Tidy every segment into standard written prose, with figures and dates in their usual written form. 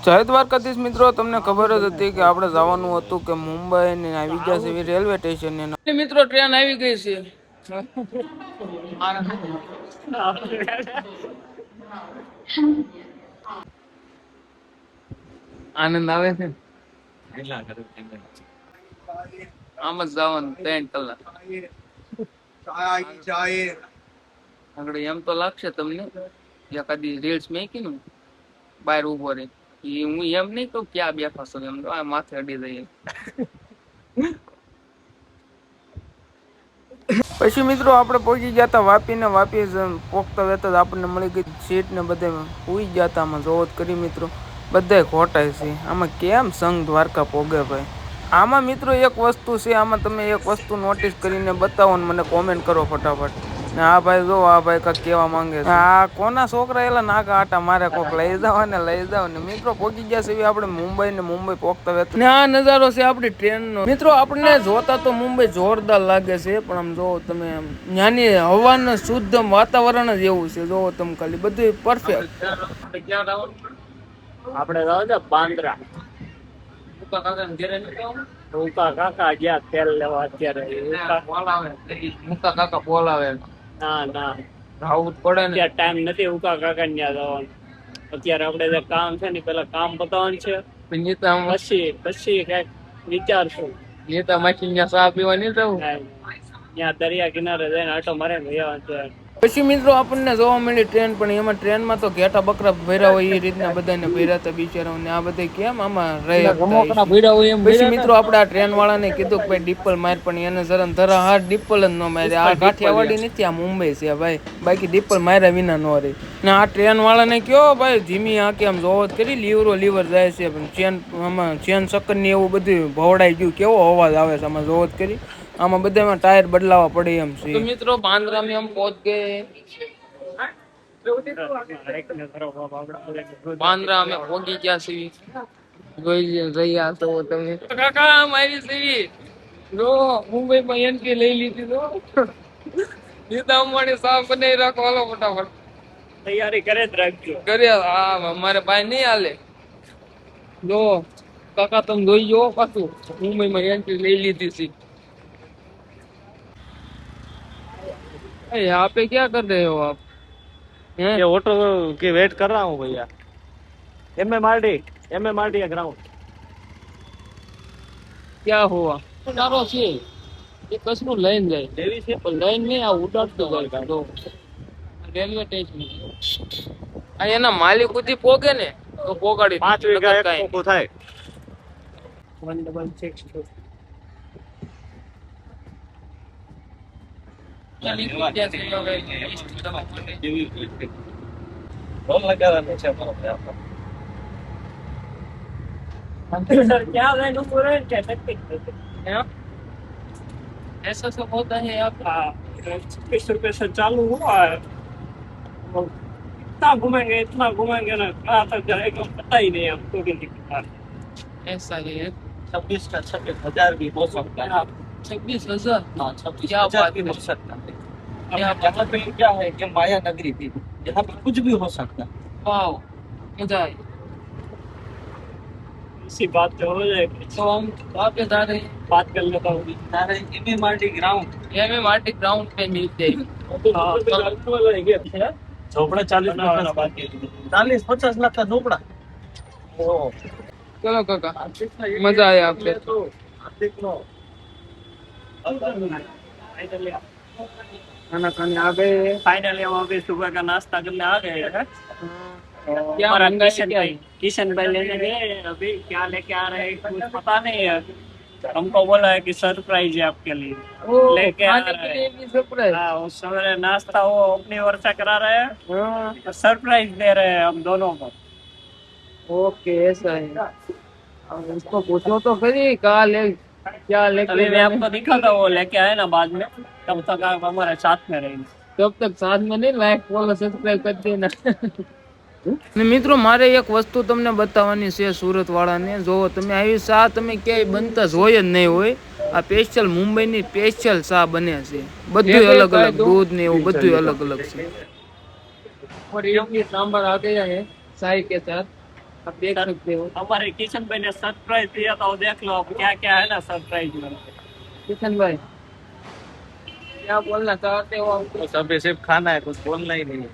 જય દ્વારકાધીશ મિત્રો, તમને ખબર જ હતી કે આપણે જવાનું હતું કે મુંબઈ ને આવી ગયા છે રેલવે સ્ટેશન ને મિત્રો ટ્રેન આવી ગઈ છે. આનંદ આવે છે. આમ જ જવાનું 3 કલાક આગળ એમ તો લાગશે તમને એકાદી રીલ્સ મેકી ને બહાર ઉભો રહે હું એમ નહીં કહું ક્યાં બેઠા છો એમ આ માથે અડી જઈએ. પછી મિત્રો આપણે પહોંચી ગયા હતા વાપી ને વાપી પોખતા વેતા આપણને મળી ગઈ સીટ ને બધે ઉઈ ગયા હતા. આમાં જોવો કરી મિત્રો બધા ખોટાય છે. આમાં કેમ સંઘ દ્વારકા પોગે ભાઈ. આમાં મિત્રો એક વસ્તુ છે, આમાં તમે એક વસ્તુ નોટિસ કરીને બતાવો ને મને કોમેન્ટ કરો ફટાફટ. ને આ ભાઈ જો આ ભાઈ કાંઈક કેવા માંગે છે. આ કોના છોકરા એલા નાકા આટા મારે કોક લઈ જાવ ને મિત્રો પહોંચી ગયા છે આપણે મુંબઈ ને મુંબઈ પોખતા વેતા ને આ નજારો છે આપણી ટ્રેન નો. મિત્રો આપણને જોતા તો મુંબઈ જોરદાર લાગે છે, પણ આમ જો તમે ત્યાંની હવાનું શુદ્ધ વાતાવરણ જ એવું છે. જોવો તમે ખાલી બધું પરફેક્ટ. આપણે જાવ છે બાંદ્રા. ઉકા કાકા ગયા તેલ લેવા અત્યારે. મુકા કાકા બોલાવે. ના રાહુલ પડે ને ટાઈમ નથી ઉકા કાકા ને જવાનું. અત્યારે આપણે જે કામ છે ને પેલા કામ પતાવવાનું છે, પછી કઈક વિચારશું. નેતા માખી ત્યાં ચા પીવા નહીં જવું. ત્યાં દરિયા કિનારે જઈને આટો મારે પછી મિત્રો આપણને જોવા મળી ટ્રેન, પણ એમાં ટ્રેનમાં તો ઘેટા બકરા ભર્યા હોય એ રીતના બધાને ભર્યા હતા બિચારાઓને. આ બધા કેમ આમાં રહે. પછી મિત્રો આપણે આ ટ્રેન વાળાને કીધું કે ભાઈ ડિપ્પલ માર, પણ એને જરા ધરા હાથ ડિપ્પલ જ ન મારે. આ કાઠિયાવાડી નથી, આ મુંબઈ છે ભાઈ, બાકી ડિપ્પલ માર્યા વિના ન રહે. ને આ ટ્રેન વાળાને કયો ભાઈ ધીમી આંકે આમ જોવો કરી લીવર જાય છે, પણ ચેન આમાં ચેન ચક્કર ની એવું બધું ભવડાઈ ગયું. કેવો અવાજ આવે છે આમાં જોવો કરી. આમાં બધામાં ટાયર બદલાવા પડે એમ છે. તો મિત્રો બાંદ્રા में हम पहुंच गए. બાંદ્રા અમે પહોંચી ગયા છીએ. જોઈ રહ્યા તો તમે કાકા મારી સીવી જો મુંબઈ માં એન્ટ્રી લઈ લીધી તો નીતા અમારે સાફ બનાવી રાખો. હાલો ફટાફટ તૈયારી કરે જ રાખજો. કરે હા અમારે ભાઈ નહીં હાલે. જો કાકા તમે જોઈ જો પાછું મુંબઈ માં એન્ટ્રી લઈ લીધી છે. यहाँ पे क्या कर रहे हो आप? ये ऑटो की वेट कर रहा हूँ भैया. MMRT ground. क्या हुआ? उतारो છે એ કસનું લઈને જાય દેવી છે, પણ લઈને નહીં આ ઉડાડતો જાય. તો રેલવે સ્ટેશન આ એના માલિક સુધી પોગે ને તો પોગાડી 5 વીઘા એક પોકો થાય. 166 ऐसा सब होता है आप. 20 रुपए से चालू हुआ है. इतना घूमेंगे ना कहाँ तक जाएगा पता ही नहीं हमको भी दिखता. ऐसा ही है. 26 का 26,000 भी हो सकता है. 26,000 हाँ 26,000 भी हो सकता है. यहाँ पे क्या है कि माया नगरी थी, यहाँ पे कुछ भी हो सकता है. वाह मजा आई. इसी बात पे हो जाएगी. तो हम वहाँ पे जा रहे हैं, बात कर लेता हूँ. MMRT ग्राउंड पे मिलते हैं. झोपड़ा 40 50 लाख का झोपड़ा. चलो काका मजा आया आपसे. खाना खाने आ गए. फाइनली हम अभी सुबह का नाश्ता करने आ गए हैं. क्या किशन भाई लेने गए. अभी क्या लेके आ रहे हैं कुछ पता नहीं है. हमको बोला है कि सरप्राइज है आपके लिए. लेके आ रहे हैं. हाँ उस समय नाश्ता वो अपनी ओर से करा रहे हैं, सरप्राइज दे रहे हैं हम दोनों को. ओके ऐसा है. उसको पूछो तो फिर क्या लेके. अभी मैं आपको दिखा था वो लेके आए ना बाद में. तब तक आप हमारे साथ में रहेंगे. तब तक साथ में नहीं. लाइक फॉलो सब्सक्राइब कर देना. ને મિત્રો મારે એક વસ્તુ તમને બતાવવાની છે સુરત વાળાને. જો તમે આવી ચા તમે ક્યાંય બનતા જોઈ જ નહીં હોય. આ સ્પેશિયલ મુંબઈની સ્પેશિયલ ચા બને છે. બધું અલગ અલગ દૂધ ને એવું બધું અલગ અલગ છે. और ये सांभर आ गया है चाय के साथ. आप देख सकते हो। हमारे किशन भाई ने सरप्राइज दिया था, वो देख लो अब क्या क्या है ना सरप्राइज में। किशन भाई क्या बोलना चाहते हो आप? बस अभी सिर्फ खाना है, कुछ बोलना ही नहीं है।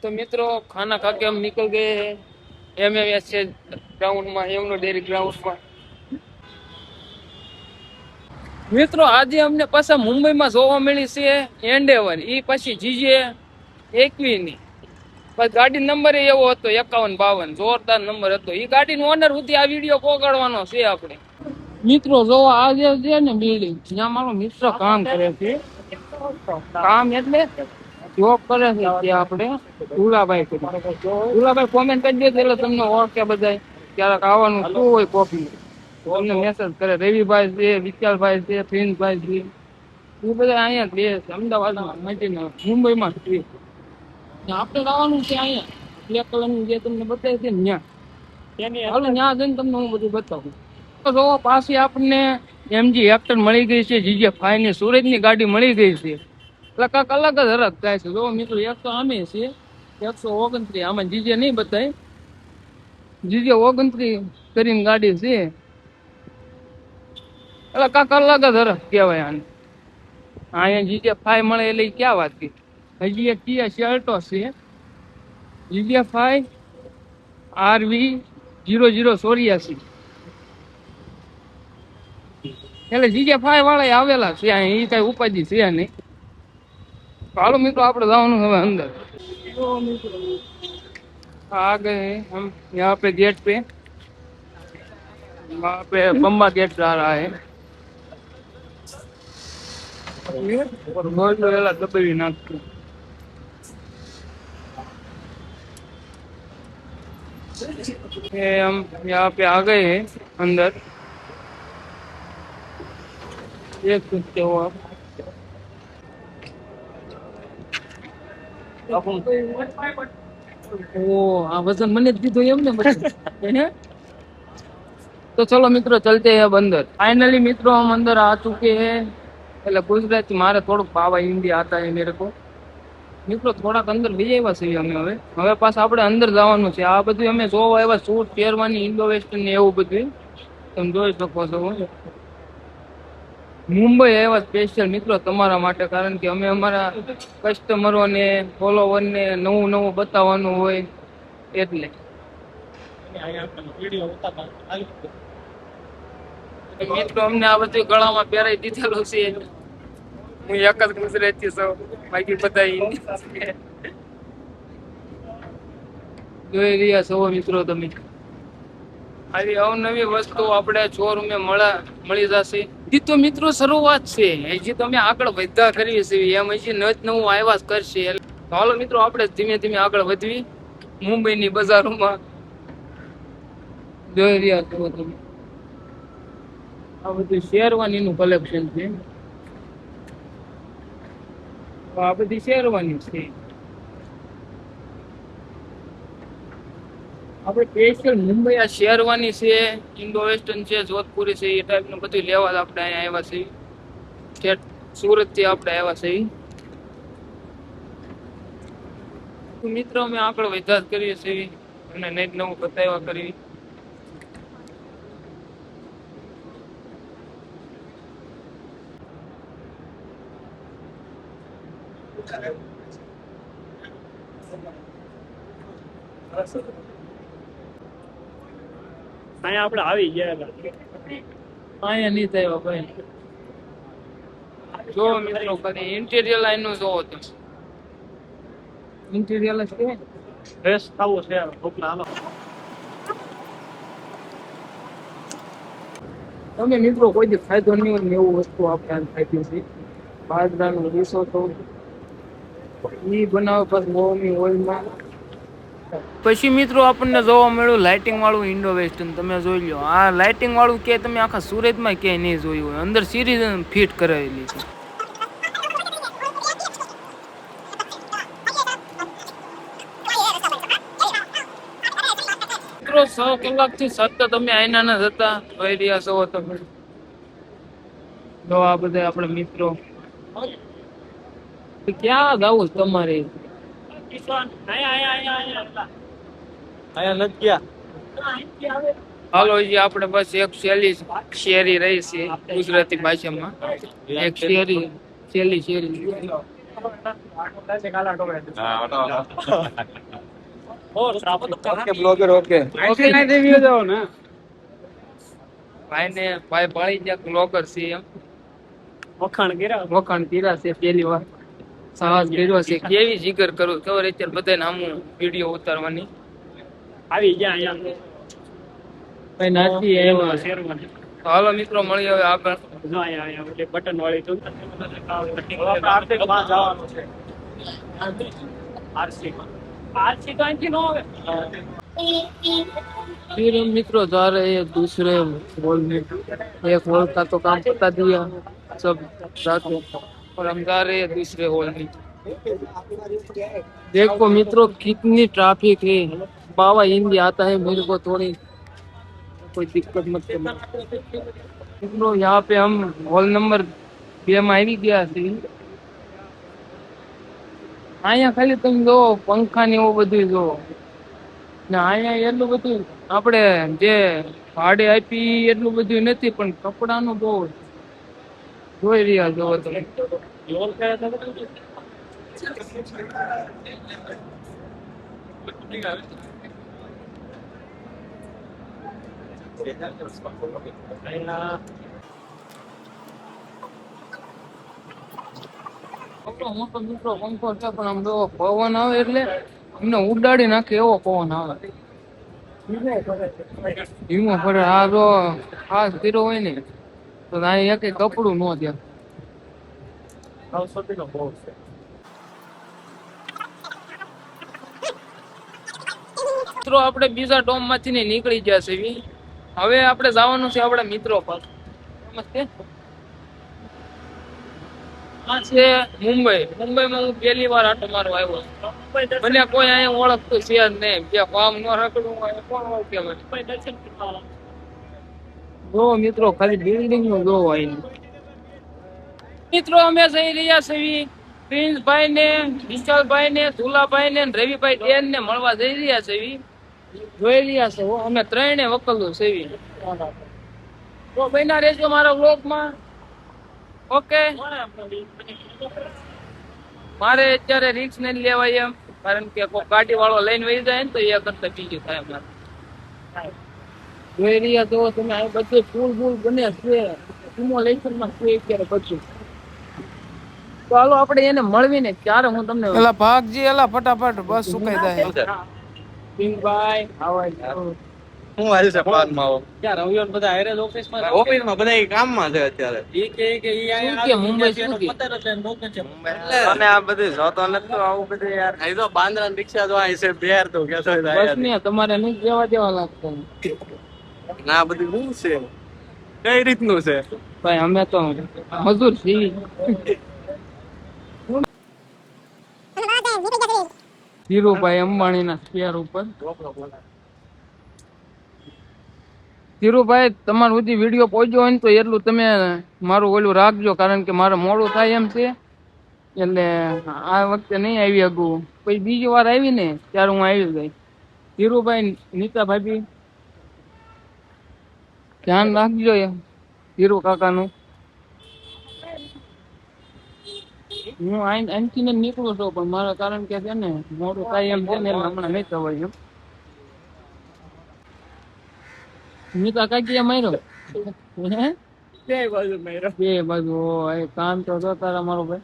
तो मित्रों खाना खा के हम निकल गए हैं MMS ग्राउंड में, यमुना डेयरी ग्राउंड में। મિત્રો આજે અમને પાછા મુંબઈમાં જોવા મળી છે એન્ડેવર, એ પછી જીજે 21 ની બસ ગાડી નંબર એવો હતો 5152, જોરદાર નંબર હતો. એ ગાડીનો ઓનર સુધી આ વિડીયો પહોંચાડવાનો છે આપણે. મિત્રો જોવા આજે છે ને બિલ્ડિંગ, જ્યાં મારો મિત્ર કામ કરે છે. કામ એટલે જોબ કરે છે ત્યાં આપણે દુલાભાઈ કરી. દુલાભાઈ કોમેન્ટ કરી દેજો એટલે તમને ઓળખે બધા. ક્યારેક આવવાનું શું હોય કોફી તમને મેસેજ કરે. રવિભાઈ છે, વિશાલભાઈ છે, પ્રિન્સભાઈ છે, એ બધા અહીંયા જ રહે છે અમદાવાદમાં, મુંબઈમાં છે. આપણે લાવવાનું છે અહીંયા બ્લેક કલરનું જે તમને બતાવે છે ને ત્યાં. હાલો ત્યાં જઈને તમને હું બધું બતાવું. તો જો પાછી આપણને MG હેક્ટર મળી ગઈ છે, GJ5 ની સુરતની ગાડી મળી ગઈ છે. એટલે કાંક અલગ જ હરખ થાય છે. જો મિત્રો એક તો આમે છે 129, આમાં GJ નહીં બતાય, GJ29 કરીને ગાડી છે. એટલે કાંક અલગ જ હરખ કહેવાય આને. અહીંયા GJ5 મળે એટલે ક્યાં વાત કરી. હજી એક કિયા શેલ્ટોસ છે GJ5 RV 0084, એટલે GJ5 વાળા આવેલા છે અહીં, એ કઈ ઉપાધિ છે નહીં. ચાલો મિત્રો આપણે જવાનું હવે અંદર. आ गए हम यहाँ पे गेट पे, वहाँ पे बम्बा गेट जा रहा है. और बहुत वेला दबाई नाखતું. हम यहाँ पे आ गए हैं अंदर, देख सकते हो आप. ओ આ વજન મને જ દીધું એમ ને પછી. तो चलो मित्रों चलते हैं अब अंदर. फाइनली मित्रों हम अंदर आ चुके हैं. એટલે ગુજરાતી મારે થોડુંક પાવા હિન્દી આતા હે મેરે કો. મિત્રો થોડાક અંદર લઈ આવ્યા છીએ અમે. હવે પાછા આપણે અંદર જવાનું છે. આ બધું અમે જોવા આવ્યા, સૂટ શેરવાની, ઇન્ડો વેસ્ટર્ન ને એવું બધું તમે જોઈ શકો છો. મુંબઈ આવ્યા સ્પેશિયલ મિત્રો તમારા માટે, કારણ કે અમે અમારા કસ્ટમરોને ફોલોવરને નવું નવું બતાવવાનું હોય એટલે. મિત્રો અમને આ બધું ગળામાં પહેરાઈ દીધેલું છે. હું એક જ ગુજરાતી છું, બાકી બધા હિન્દી છે. જોઈ રહ્યા છો મિત્રો તમે, આવી અવનવી વસ્તુ આપણે શોરૂમે મળી જશે. હજી તો મિત્રો શરૂઆત છે, હજી તમે આગળ વધતા કરવી છે, એમ હજી નવું આવ્યા જ કરશે. ચાલો મિત્રો આપણે ધીમે ધીમે આગળ વધવી મુંબઈની બજારોમાં. જોઈ રહ્યા છો તમે, આ બધું શેરવાનીનું કલેક્શન છે. આ બધી શેરવાની છે. આપણે સ્પેશિયલ મુંબઈ આ શેરવાની છે, ઇન્ડો વેસ્ટર્ન છે, જોધપુરી છે, એ ટાઈપનું બધું લેવા આપણે અહીંયા આવ્યા છીએ. સુરત થી આપણે આવ્યા છીએ. મિત્રો અમે આગળ વધા જ કરીએ છીએ અને નેટ નવું બતાવ્યા કરી. અહીંયા આપણે આવી ગયા, અહીંયા નહીં થયા ભાઈ. જો મિત્રો કદી ઇન્ટિરિયર લાઈન નું જોવો તો ઇન્ટિરિયર જ કે ફ્રેશ થવું છે. હાલો તમે મિત્રો કોઈ દી ફાયદો નહીં હોય ને એવું વસ્તુ આપણે આમ ખાઈ છે. બાજરાનો રીસો તો ઈ બનાવે પછી ગોળની ઓઇલમાં. પછી મિત્રો આપણને જોવા મળ્યું લાઇટિંગ વાળું ઇન્ડો વેસ્ટર્ન. તમે જોઈ લો, આ લાઇટિંગ વાળું કે તમે આખા સુરતમાં ક્યાંય નહીં જોયું હોય. અંદર સિરીઝ ફિટ કરાવેલી છે. મિત્રો 6 કલાકથી સતત તમે આઈના જ હતા, જોઈ રહ્યા છો તમે. જો આ બધા આપણે મિત્રો. ક્યાં જવું તમારે? આયા નથી ગયા. હાલો જી આપણે બસ એક શેરી રહી છે ગુજરાતી ભાષામાં એક શેરી બ્લોગર ઓકે ભાઈ ભાળી જ્યાં બ્લોગર છે એમ વખાણ કર્યા છે પેલી વાર સાહસ કર્યો છે કેવી જીગર કરું ખબર અત્યારે બધાને આમું વિડીયો ઉતારવાની આવી ગયા અહીંયા કઈ નાચી એમાં તો હાલો મિત્રો મળી હવે આગળ જો અહીંયા ઓલી બટન વાળી તો આર્થિક માં જવાનું છે આરસી આરસી તો અહીંથી નો આવે फिर हम मित्रों जा रहे हैं दूसरे हॉल में एक हॉल का तो काम बता दिया सब जाके और हम जा रहे हैं दूसरे हॉल में देखो मित्रों कितनी ट्रैफिक है बाबा हिंदी आता है मेरे को थोड़ी कोई दिक्कत मत करना मित्रों यहाँ पे हम हॉल नंबर 2 में આવી ગયા છે અહીંયા ખાલી તમે જો પંખા ને એવું બધું જો ને અહીંયા એટલું બધું આપણે જે ભાડે આપી એટલું બધું નથી પણ કપડાનું બહુ જોઈ રહ્યા છો તમે મોટો મિત્રો પંખો છે પણ આમ જો પવન આવે એટલે એમને ઉડાડી નાખે એવો પવન આવે ધીમો ફરે આ જો ખાસ કર્યો હોય ને તો અહીંયા એક કપડું ન દે મિત્રો આપણે બીજા ડોમ માંથી નીકળી ગયા છે હવે આપણે જવાનું છે આપણા મિત્રો પાસે નમસ્તે આ છે મુંબઈમાં હું પહેલી વાર આટો મારવા આવ્યો મને કોઈ અહીંયા ઓળખતું છે જ નહીં કે કામ ન રખડવું હોય કોણ ઓળખે મને જો મિત્રો ખાલી બિલ્ડિંગ નું જો હોય મિત્રો અમે જઈ રહ્યા છીએ પ્રિન્સભાઈ ને વિશાલભાઈ ને ઝુલાભાઈ ને રવિભાઈ ડેન ને મળવા જઈ રહ્યા છીએ જોઈ રહ્યા છે અમે ત્રણે વકલો છે તો બન્યા રહેજો મારા વ્લોગમાં ઓકે મારે અત્યારે રિસ્ક નહીં લેવાય એમ કારણ કે કોઈ ગાડી વાળો લઈને વહી જાય ને તો એ કરતા બીજું થાય મારે જોઈ રહ્યા તો તમે આ બધું ફૂલ બને છે સિમ્યુલેશનમાં છે અત્યારે બધું તો હાલો આપણે એને મળવીને ત્યારે હું તમને એલા ભાગજી એલા ફટાફટ બસ સુકાઈ જાય ભાઈ હું હાલ છે પાનમાં આવો ક્યાં રવિવાર બધા હારે ઓફિસમાં ઓફિસમાં બધા કામમાં છે અત્યારે કે મુંબઈ શું કે અને આ બધું જોતો નથી આવું બધું યાર અહીં તો બાંદ્રા રિક્ષા તો અહીં છે બેર તો કેતો બસ ને તમારે નહીં જવા દેવા લાગતું ના બધું શું છે કઈ રીતનું છે ભાઈ અમે તો મજૂર છીએ ધીરુભાઈ અંબાણીના સ્પેર ઉપર ધીરુભાઈ તમારું સુધી વિડીયો પહોંચ્યો હોય ને તો એટલું તમે મારું ઓલું રાખજો કારણ કે મારે મોડું થાય એમ છે એટલે આ વખતે નહીં આવી શકું પછી બીજી વાર આવી ને ત્યારે હું આવી ગઈ ધીરુભાઈ નીતા ભાભી ધ્યાન રાખજો ધીરુ કાકાનું હું અહીંથી ને નીકળું છું પણ મારા કારણ કે છે ને મોડું થાય એમ છે ને એટલે હમણાં નહીં થવાય એમ નીતા કાકી માર્યો બે બાજુ મેરો બે બાજુ કામ તો જો તારા મારો ભાઈ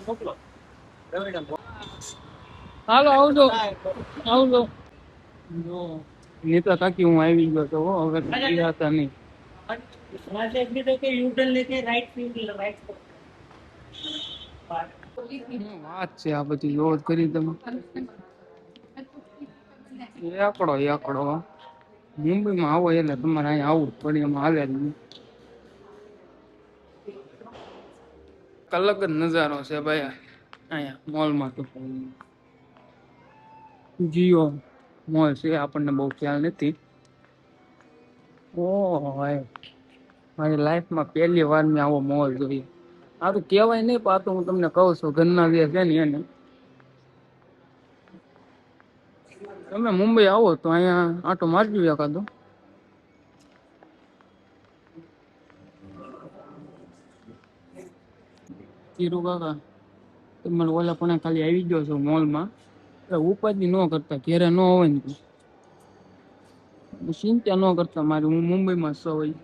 મોકલો હાલો આવજો જો નીતા કાકી હું આવી ગયો તો હવે હતા નહીં વાત છે આ બધી લોડ કરી તમે એકડો મુંબઈમાં આવો એટલે તમારે અહીંયા આવવું પડે એમાં હાલે જ નહીં અલગ જ નજારો છે ભાઈ અહીંયા મોલમાં તો જીઓ મોલ છે આપણને બહુ ખ્યાલ નથી ઓહ ભાઈ મારી લાઈફમાં પહેલી વાર મેં આવો મોલ જોઈએ આ તો કહેવાય નહીં પાછું હું તમને કહું છું ઘરના જે છે ને એને તમે મુંબઈ આવો તો અહીંયા આટો મારજો એકાદો. ચીરુ કાકા તમે ઓલા પણ ખાલી આવી ગયો છો મોલમાં, ઉપાધિ ન કરતા, ઘેરે ન હોય ને ચિંતા ન કરતા મારી, હું મુંબઈમાં જ હોય.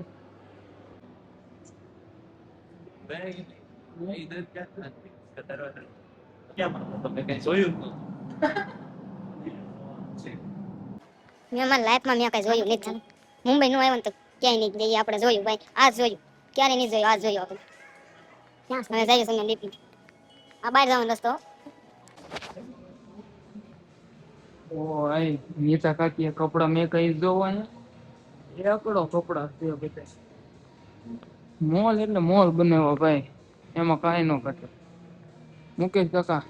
મેં મારી લાઈફમાં મેં કઈ જોયું નથી. મુંબઈ નું આવ્યો ને તો ક્યાંય નહીં જઈએ આપણે. જોયું ભાઈ, આ જોયું, ક્યારે નહીં જોયું, આ જોયું આપણે. ક્યાં જઈએ સુનિલ ડીપી? આ બહાર જવાનો રસ્તો. ઓ આય નીતા કાકી કપડા મેં કઈ જોવા એકડો કપડા છે બધા. મોલ એટલે મોલ બનાવ્યો ભાઈ, એમાં કાંઈ ન ઘટે. મુકેશ કાકા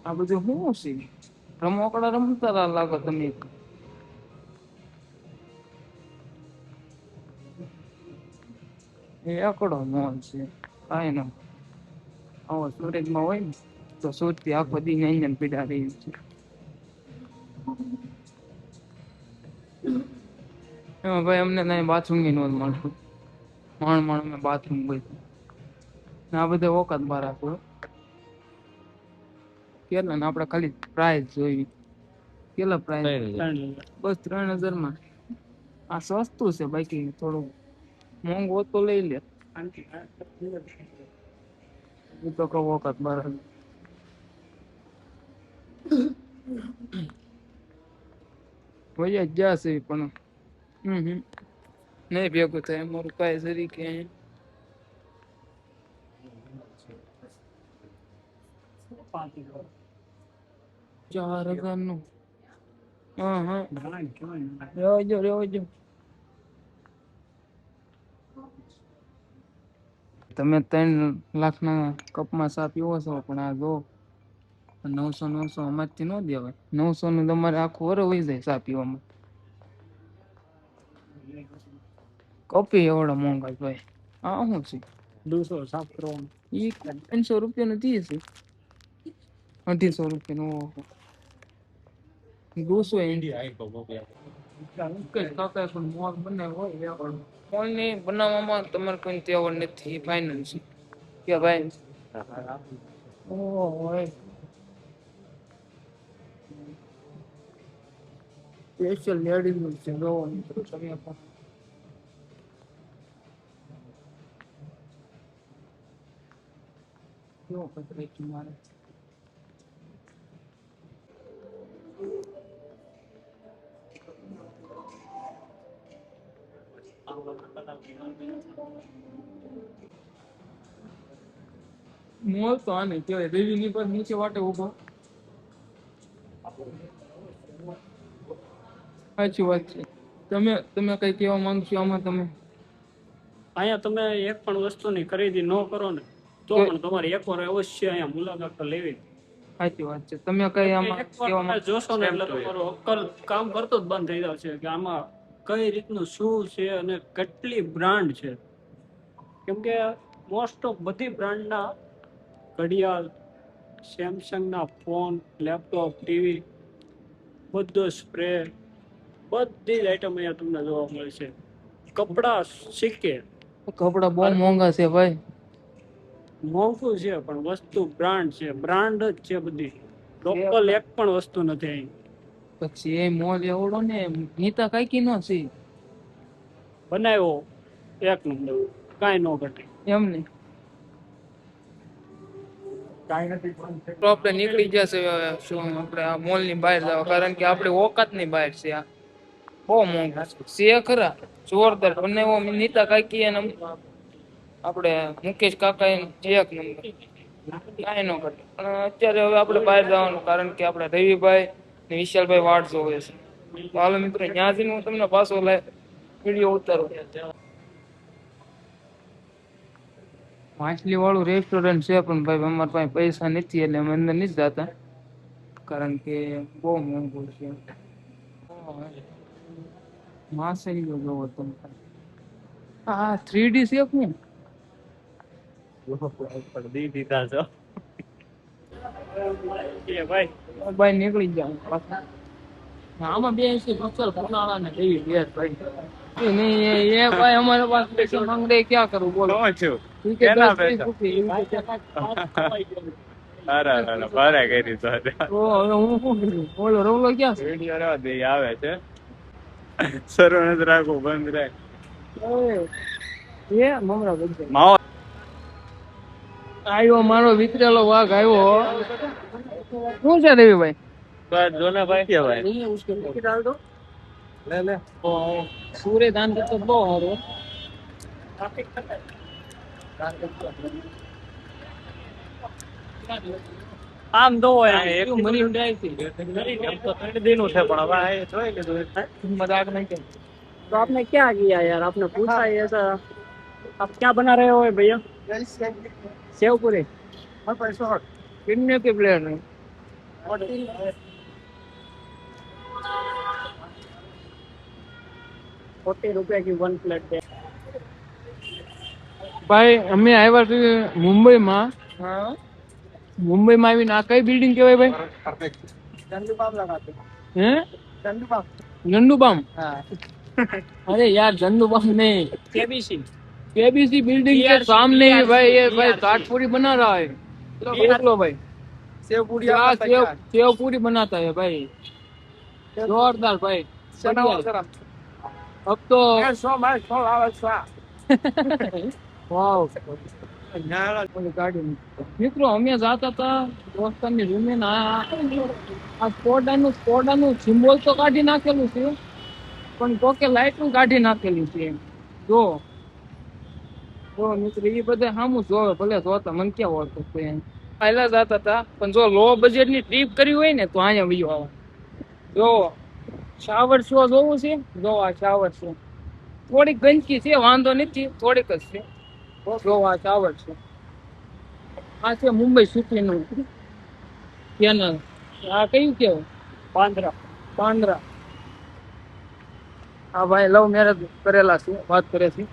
આ બધું શું છે? રમકડા રમતા લાગો તમે. એકડો મોલ છે, કાંઈ ન. આવો સુરતમાં હોય ને તો સુરતી આખો દી અહીંયા પીડા રહી છે. એમાં ભાઈ અમને ત્યાં બાથરૂમ ની નોંધ મળતું. માણ અમે બાથરૂમ ગઈ આ બધે ઓકાત બહાર આપ્યો. કેટલા ને આપણે ખાલી પ્રાઇસ જોઈ. કેટલા પ્રાઇસ? બસ 3000 માં. આ સસ્તું છે, બાકી થોડું મોંઘું તો લઈ લે. એ તો કહો વખત બહાર વયા ગયા છે પણ નહીં ભેગું થાય અમારું કાંઈ જરી કે 4000 નું. હા રેવાજો. તમે 3 લાખના કપમાં ચા પીવો છો, પણ આ જો 900 અમારથી ન દેવાય. 900 નું તમારે આખું વરસ વહી જાય ચા પીવામાં. કપી એવડા મોંઘા ભાઈ. આ શું છે? 200 સાફ કરવાનું. ઈ 300 રૂપિયા નથી છે, 250 રૂપિયા નું. 200 ઇન્ડિયા કાકા પણ મોલ બનાવ્યો હોય. મોલ ને બનાવવામાં તમારે કોઈ તેવડ નથી, ફાઇનલ છે કે ભાઈ. ઓય સ્પેશિયલ લેડીઝ નું છે, જોવો મિત્રો તમે પણ. કેવો પતરેકી મારે. મોલ તો આને કહેવાય, દેવીની પર નીચે વાટે ઉભો. સાચી વાત છે. તમે કઈ કહેવા માંગશો આમાં? તમે અહીંયા તમે એક પણ વસ્તુની ખરીદી ન કરો ને તો પણ તમારે એકવાર અવશ્ય અહીંયા મુલાકાત તો લેવી. સાચી વાત છે. તમે કઈ આમાં કહેવા માંગશો? જોશો ને એટલે તમારું અક્કલ કામ કરતો જ બંધ થઈ જશે કે આમાં કઈ રીતનું શું છે અને કેટલી બ્રાન્ડ છે. કેમ કે મોસ્ટ ઓફ બધી બ્રાન્ડના ઘડિયાળ, સેમસંગના ફોન, લેપટોપ, ટીવી, બધો સ્પ્રે, બધી જ આઈટમ અહીંયા તમને જોવા મળશે. કપડા, સિક્કે. કપડા બહુ મોંઘા છે ભાઈ. મોંઘું છે પણ વસ્તુ બ્રાન્ડ છે, બ્રાન્ડ જ છે બધી. લોકલ એક પણ વસ્તુ નથી અહીં. પછી એ મોલ એવડો ને નીતા કાકી નો છે, બનાવ્યો એક નંબર, કાંઈ ન ઘટે. એમ નહીં તો આપણે નીકળી જશે શું આપણે આ મોલ ની બહાર જવા, કારણ કે આપણે ઓકાત ની બહાર છે. આ બહુ મોંઘું છે ખરા, જોરદાર બનાવ્યો નીતા કાકી અને આપણે મુકેશ કાકા એક નંબર, કાંઈ ન ઘટે. પણ અત્યારે હવે આપણે બહાર જવાનું, કારણ કે આપણે રવિભાઈ ને વિશાલભાઈ વાટ જોવે છે. તો હાલો મિત્રો, ત્યાં જઈને હું તમને પાછો વિડીયો ઉતારું. માછલી વાળું રેસ્ટોરન્ટ છે, પણ ભાઈ અમારા પાસે પૈસા નથી એટલે અમે અંદર નથી જતા, કારણ કે બહુ મોંઘું છે. માછલી જોવો તમે. હા 3D છે શું? દી દીધા છો ભાઈ ભાઈ નીકળી જાવ પાછા. આમાં 82 પક્ષલ પુનાળા ને એવી ભેટ ભાઈ. એ નહીં એ ભાઈ અમારે પાસે પૈસા માંગડે ક્યાં કરું બોલો. શું છું ઈ કે કેના 10 પૈસા? રૂપિયા એવી રીતે. અરે ભારે કરી તો હવે હું શું કરું? ઓલો રવલો ક્યાં છે? વિડીયો રહેવા દે, ઈ આવે છે. સર્વ નથી રાખવું, બંધ રાખ. એ મમરા બધે માવો આવ્યો મારો વિતરેલો વાઘ આવ્યો. શું છે દેવીભાઈ? જોને ભાઈ કેવાય. સૂર્ય દાન કરતો બહુ સારું. આમ દો એવું મરી જાય છે. દીનું છે પણ હવે આ જોઈ લીધું. મજાક નહીં કે. तो आपने क्या किया यार, आपने पूछा ही ऐसा। आप क्या बना रहे हो भैया? सेव पूरी कितने के प्लेयर है? 40 रुपए की 1 प्लेट दे। ભાઈ અમે આવ્યા છીએ મુંબઈમાં. મુંબઈમાં આવીને આ કઈ બિલ્ડિંગ કહેવાય ભાઈ? હે झंडूबाम? अरे यार झंडूबाम नहीं, केबीसी केबीसी बिल्डिंग के सामने ही भाई ये भाई काटपूरी बना रहा है. देख लो भाई, सेव पूरी बनाता है भाई. जोरदार भाई. अब तो वाव. મિત્રો અમે જતા હતા દોસ્તારની રૂમે ને આ સ્કોડાનું સિમ્બોલ તો કાઢી નાખેલું છે પણ કોકે લાઈટનું કાઢી નાખેલું છે. જો મિત્રો એ બધે સામું જોવે, ભલે જોતા મને ક્યાં ઓળખું છે. પહેલા જતા હતા પણ જો લો બજેટની ટ્રીપ કરી હોય ને તો અહીંયા વિયો આવે. જો શાવર શો જોવું છે, જો આ શાવર શો થોડીક ગંદકી છે, વાંધો નથી, થોડીક જ છે. જો આ શાવર છે. આ છે મુંબઈ સિટીનું કેનલ. આ કયું કેવું? બાંદ્રા. આ ભાઈ લવ મેરેજ કરેલા છે, વાત કરે છે.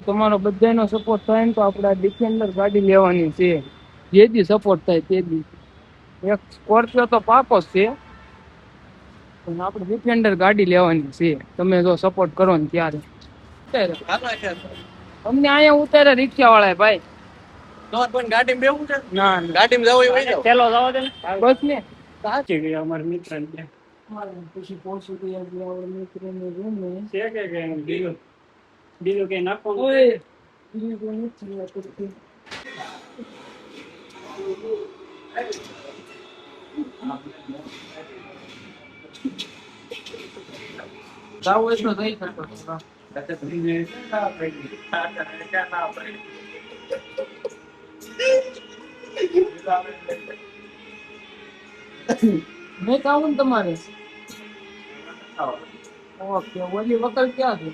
તમારો બધાનો સપોર્ટ થાય ને તો આપણે ડિફેન્ડર ગાડી લેવાની છે. જે દી સપોર્ટ થાય તે દી. એક સ્કોર્પિયો તો પાકો જ છે પણ આપણે ડિફેન્ડર ગાડી લેવાની છે. તમે જો સપોર્ટ કરો ને ત્યારે. અમને અહીંયા ઉતારે રિક્ષા વાળા ભાઈ. ગાડીમાં બેવું છે, ના ગાડીમાં જવું હોય તો चलो जाओ दे બસ ને साची गया हमारे मित्र ने પછી પહોંચી ગયા આપણે મિત્રોની રૂમે. से के दिलो के ना को ઓય બીજું કોઈ નથી આ કરતી. જાવ હોય તો જઈ શકો છો. મેં કહું ને તમારે ઓકે ઓલી વકલ ક્યાં છે?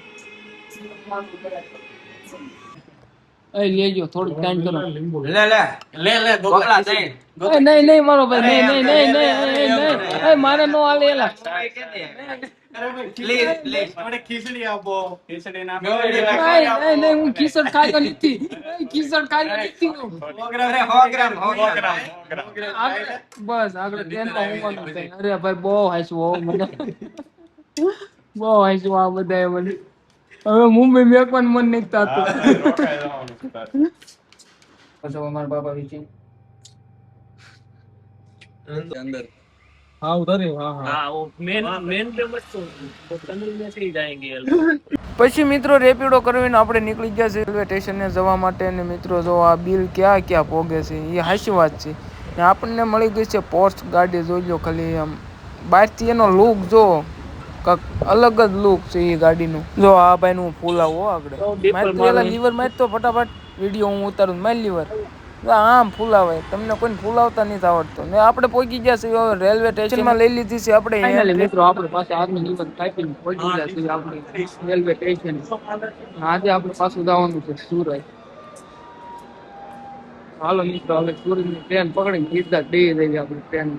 એ લેજો થોડું ટાઈમ કરો. લે ગોગલા દે. એ નહીં મારો ભાઈ, નહીં એ મારે નો હાલે એલા. પ્લીઝ મને ખીચડી આપો. खिचड़ी ना નહીં હું ખીચડ ખાતો નથી. ખીચડ ખાતો નથી હું. 100 ગ્રામ. બસ આગળ ટ્રેનમાં ઊંઘવાનું છે. અરે ભાઈ બહુ હાંસવું મને, બહુ હાંસવું આ બધા મને. હવે મુંબઈ મેકવાનું મન નહીં થતું. પછી અમારા બાપા વિશે અંદર હા ઉતારે. હા हाँ वो मेन पे मत वो टनल में से ही जाएंगे ये लोग। પછી મિત્રો રેપિડો કરીને આપણે નીકળી ગયા છે રેલવે સ્ટેશને જવા માટે. અને મિત્રો જો આ બિલ ક્યાં ક્યાં પોગે છે એ હાચી વાત છે. ને આપણને મળી ગઈ છે પોર્સ ગાડી. જોઈ લો ખાલી આમ બહારથી એનો લુક જો કાંક અલગ જ લુક છે એ ગાડીનું. જો આ ભાઈનું ફૂલાવો આગળ પેલા લીવર મારી તો ફટાફટ વિડીયો હું ઉતારું. મારી લીવર આમ ફૂલાવાય, તમને કોઈને ફૂલાવતા નથી આવડતું. ને આપણે પહોંચી ગયા છે રેલવે સ્ટેશનમાં. લઈ લીધી છે આપણે મિત્રો. આપણે પાસે આર્મી લીવર ટાઈપિંગ પહોંચી ગયા છે આપણે રેલવે સ્ટેશન. આજે આપણે પાછું જવાનું છે સુરત. હાલો મિત્રો હવે સુરતની ટ્રેન પકડીને સીધા દઈ દેવી આપણે ટ્રેન.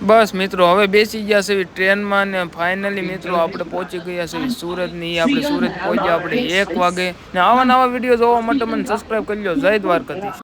બસ મિત્રો હવે બેસી ગયા છે ટ્રેનમાં ને ફાઇનલી મિત્રો આપણે પહોંચી ગયા છે સુરત ની. આપણે સુરત પહોંચ્યા આપણે 1 વાગે ને આવા નવા વિડીયો જોવા માટે મને સબસ્ક્રાઇબ કરી લો. જય દ્વારકાધીશ.